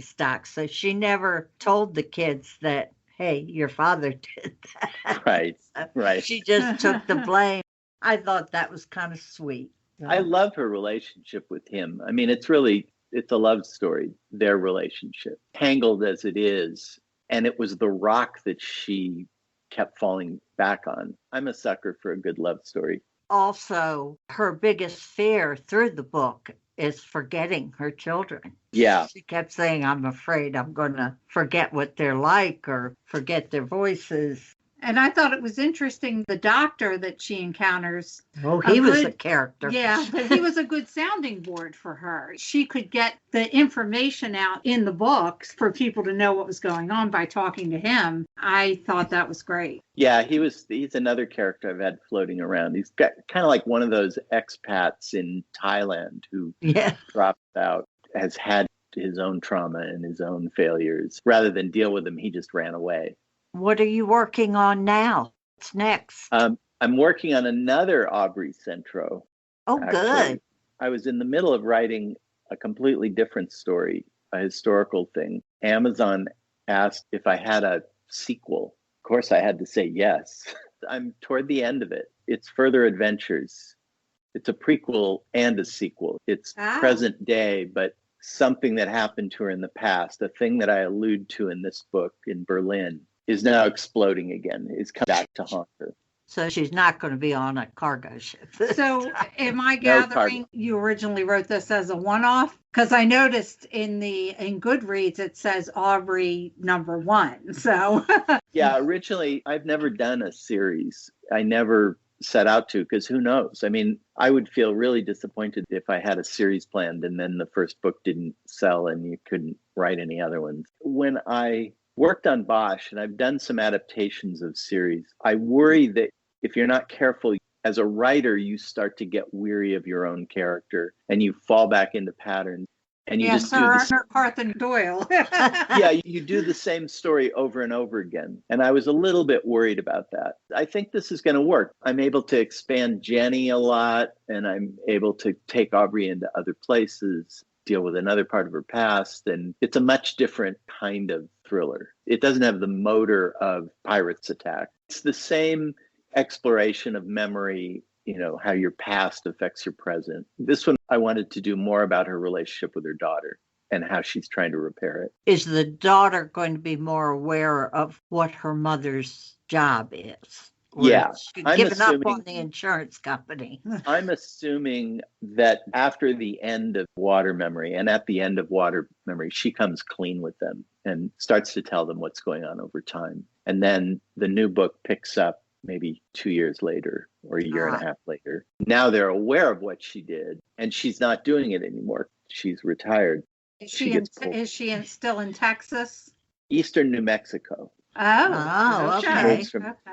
stock. So she never told the kids that, hey, your father did that. Right, right. She just took the blame. I thought that was kind of sweet. I love her relationship with him. I mean, it's a love story, their relationship, tangled as it is. And it was the rock that she kept falling back on. I'm a sucker for a good love story. Also, her biggest fear through the book is forgetting her children. Yeah. She kept saying, I'm afraid I'm going to forget what they're like or forget their voices. And I thought it was interesting, the doctor that she encounters. Oh, he was a character. Yeah, but he was a good sounding board for her. She could get the information out in the books for people to know what was going on by talking to him. I thought that was great. Yeah, he's another character I've had floating around. He's got kind of like one of those expats in Thailand who dropped out, has had his own trauma and his own failures. Rather than deal with them, he just ran away. What are you working on now? What's next? I'm working on another Aubrey Sentro. Oh, actually. Good. I was in the middle of writing a completely different story, a historical thing. Amazon asked if I had a sequel. Of course, I had to say yes. I'm toward the end of it. It's Further Adventures. It's a prequel and a sequel. It's present day, but something that happened to her in the past, a thing that I allude to in this book in Berlin, is now exploding again. It's come back to haunt her. So she's not going to be on a cargo ship. So am I gathering you originally wrote this as a one-off? Because I noticed in Goodreads it says Aubrey #1. So yeah, originally I've never done a series. I never set out to, because who knows? I mean, I would feel really disappointed if I had a series planned and then the first book didn't sell and you couldn't write any other ones. When I worked on Bosch, and I've done some adaptations of series, I worry that if you're not careful, as a writer, you start to get weary of your own character and you fall back into patterns. And you just do Arthur Doyle. Yeah, you do the same story over and over again. And I was a little bit worried about that. I think this is going to work. I'm able to expand Jenny a lot, and I'm able to take Aubrey into other places, deal with another part of her past. And it's a much different kind of thriller. It doesn't have the motor of Pirates Attack. It's the same exploration of memory, you know, how your past affects your present. This one, I wanted to do more about her relationship with her daughter and how she's trying to repair it. Is the daughter going to be more aware of what her mother's job is? Yeah. She's given up on the insurance company. I'm assuming that after the end of Water Memory and at the end of Water Memory, she comes clean with them and starts to tell them what's going on over time. And then the new book picks up maybe 2 years later or a year and a half later. Now they're aware of what she did, and she's not doing it anymore. She's retired. Is she still in Texas? Eastern New Mexico. Oh, okay.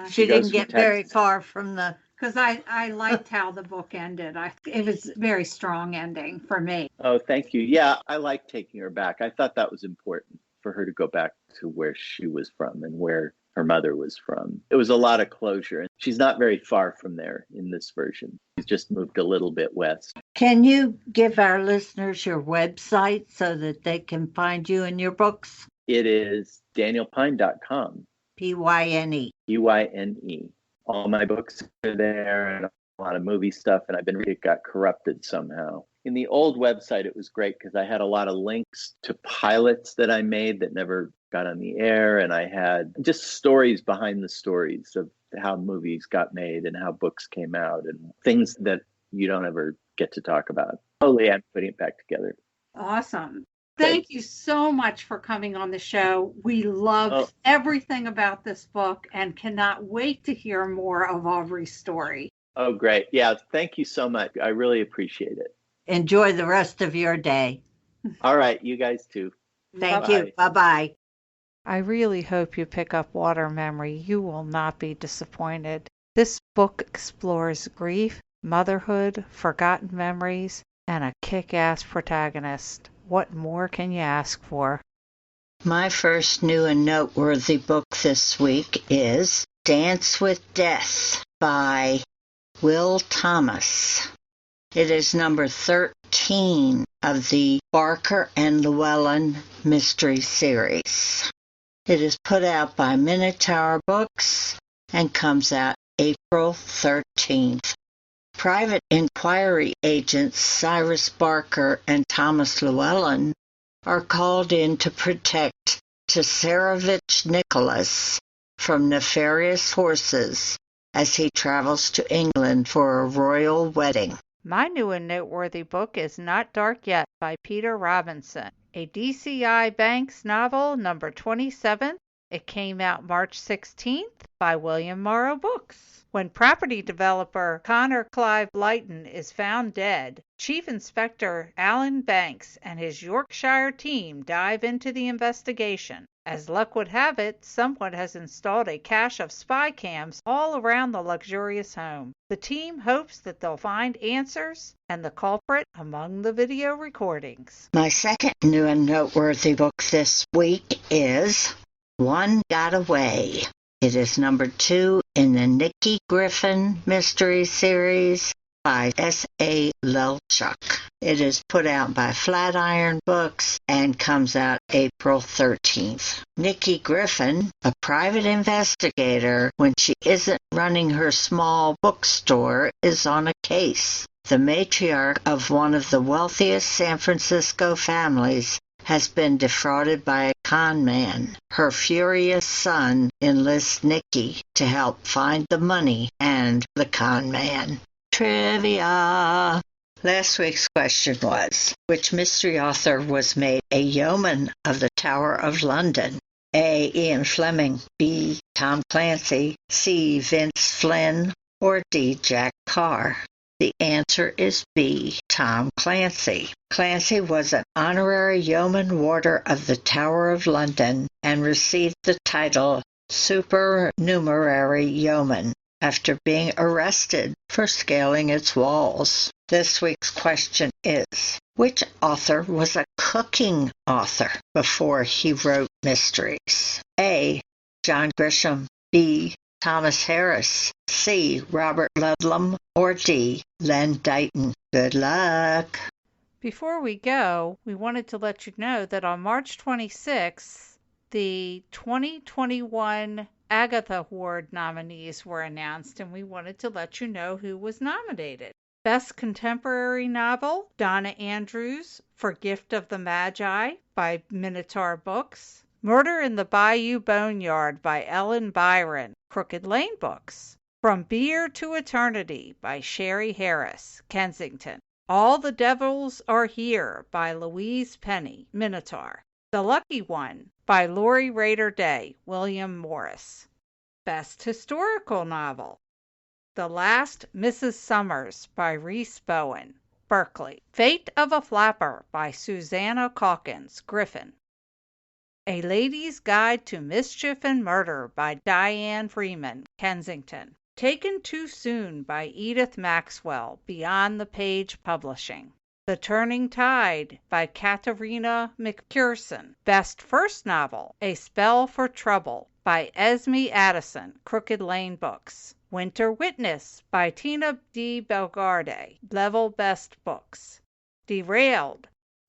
She didn't get very far from the... Because I liked how the book ended. It was a very strong ending for me. Oh, thank you. Yeah, I like taking her back. I thought that was important for her to go back to where she was from and where her mother was from. It was a lot of closure. And she's not very far from there in this version. She's just moved a little bit west. Can you give our listeners your website so that they can find you and your books? It is danielpyne.com. Pyne. Pyne. All my books are there and a lot of movie stuff, and it got corrupted somehow. In the old website, it was great because I had a lot of links to pilots that I made that never got on the air, and I had just stories behind the stories of how movies got made and how books came out and things that you don't ever get to talk about. Slowly, I'm putting it back together. Awesome. Thank you so much for coming on the show. We loved everything about this book and cannot wait to hear more of Aubrey's story. Oh, great. Yeah, thank you so much. I really appreciate it. Enjoy the rest of your day. All right, you guys too. Thank you. Bye-bye. I really hope you pick up Water Memory. You will not be disappointed. This book explores grief, motherhood, forgotten memories, and a kick-ass protagonist. What more can you ask for? My first new and noteworthy book this week is Dance with Death by Will Thomas. It is number 13 of the Barker and Llewellyn mystery series. It is put out by Minotaur Books and comes out April 13th. Private inquiry agents Cyrus Barker and Thomas Llewellyn are called in to protect Tsarevich Nicholas from nefarious forces as he travels to England for a royal wedding. My new and noteworthy book is Not Dark Yet by Peter Robinson, a DCI Banks novel, number 27. It came out March 16th by William Morrow Books. When property developer Connor Clive Lighton is found dead, Chief Inspector Alan Banks and his Yorkshire team dive into the investigation. As luck would have it, someone has installed a cache of spy cams all around the luxurious home. The team hopes that they'll find answers and the culprit among the video recordings. My second new and noteworthy book this week is One Got Away. It is number 2 in the Nikki Griffin mystery series by S.A. Lelchuk. It is put out by Flatiron Books and comes out April 13th. Nikki Griffin, a private investigator when she isn't running her small bookstore, is on a case. The matriarch of one of the wealthiest San Francisco families has been defrauded by a con man. Her furious son enlists Nikki to help find the money and the con man. Trivia! Last week's question was, which mystery author was made a yeoman of the Tower of London? A. Ian Fleming, B. Tom Clancy, C. Vince Flynn, or D. Jack Carr? The answer is B. Tom Clancy. Clancy was an honorary yeoman warder of the Tower of London and received the title supernumerary yeoman after being arrested for scaling its walls. This week's question is, which author was a cooking author before he wrote mysteries? A. John Grisham, B. Thomas Harris, C. Robert Ludlum, or D. Len Dighton. Good luck. Before we go, we wanted to let you know that on March 26th, the 2021 Agatha Award nominees were announced, and we wanted to let you know who was nominated. Best Contemporary Novel, Donna Andrews for Gift of the Magi by Minotaur Books. Murder in the Bayou Boneyard by Ellen Byron, Crooked Lane Books. From Beer to Eternity by Sherry Harris, Kensington. All the Devils Are Here by Louise Penny, Minotaur. The Lucky One by Lori Rader Day, William Morris. Best Historical Novel, The Last Mrs. Summers by Rhys Bowen, Berkeley. Fate of a Flapper by Susanna Calkins, Griffin. A Lady's Guide to Mischief and Murder by Diane Freeman, Kensington. Taken Too Soon by Edith Maxwell, Beyond the Page Publishing. The Turning Tide by Katharina McPherson. Best First Novel, A Spell for Trouble by Esme Addison, Crooked Lane Books. Winter Witness by Tina D. Belgarde, Level Best Books. Derailed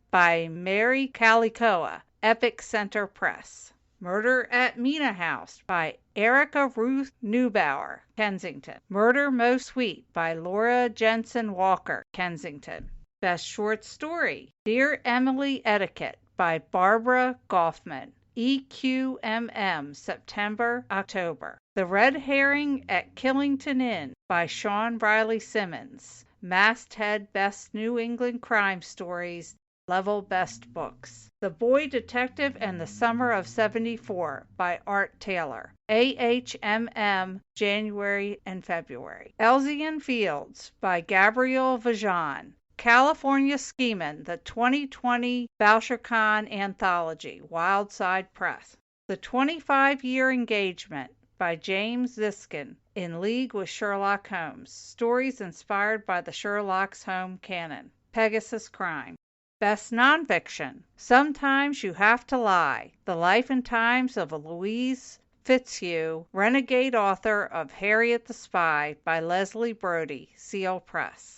by Mary Calicoa, Epic Center Press. Murder at Mina House by Erica Ruth Neubauer, Kensington. Murder Most Sweet by Laura Jensen Walker, Kensington. Best Short Story, Dear Emily Etiquette by Barbara Goffman, EQMM, September, October. The Red Herring at Killington Inn by Sean Riley Simmons, Masthead Best New England Crime Stories, Level Best Books. The Boy Detective and the Summer of '74 by Art Taylor, AHMM, January and February. Elysian Fields by Gabrielle Vajan, California Schemin', the 2020 Boucher Khan Anthology, Wildside Press. The 25-Year Engagement by James Ziskin, In League with Sherlock Holmes, stories inspired by the Sherlock's Holmes canon. Pegasus Crime. Best Nonfiction, Sometimes You Have to Lie, The Life and Times of Louise Fitzhugh, renegade author of Harriet the Spy by Leslie Brody, Seal Press.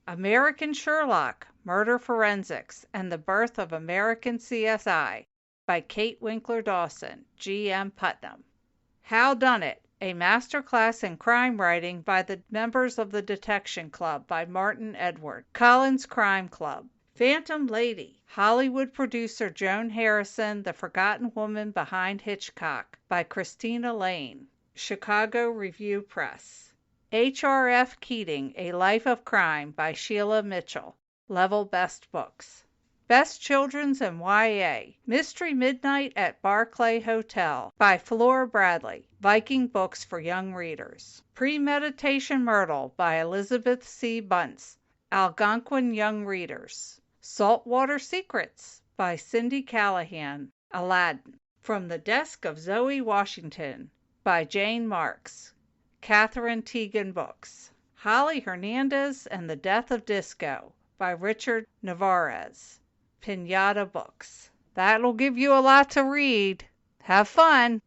American Sherlock, Murder Forensics, and the Birth of American CSI by Kate Winkler Dawson, G.M. Putnam. How Done It, a masterclass in crime writing by the members of the Detection Club by Martin Edward, Collins Crime Club. Phantom Lady, Hollywood producer Joan Harrison, the forgotten woman behind Hitchcock by Christina Lane, Chicago Review Press. H.R.F. Keating, A Life of Crime by Sheila Mitchell, Level Best Books. Best Children's and YA, Mystery Midnight at Barclay Hotel by Flora Bradley, Viking Books for Young Readers. Premeditation Myrtle by Elizabeth C. Bunce, Algonquin Young Readers. Saltwater Secrets by Cindy Callahan, Aladdin. From the Desk of Zoe Washington by Jane Marks, Catherine Teagan Books. Holly Hernandez and the Death of Disco by Richard Navarez, Pinata Books. That'll give you a lot to read. Have fun!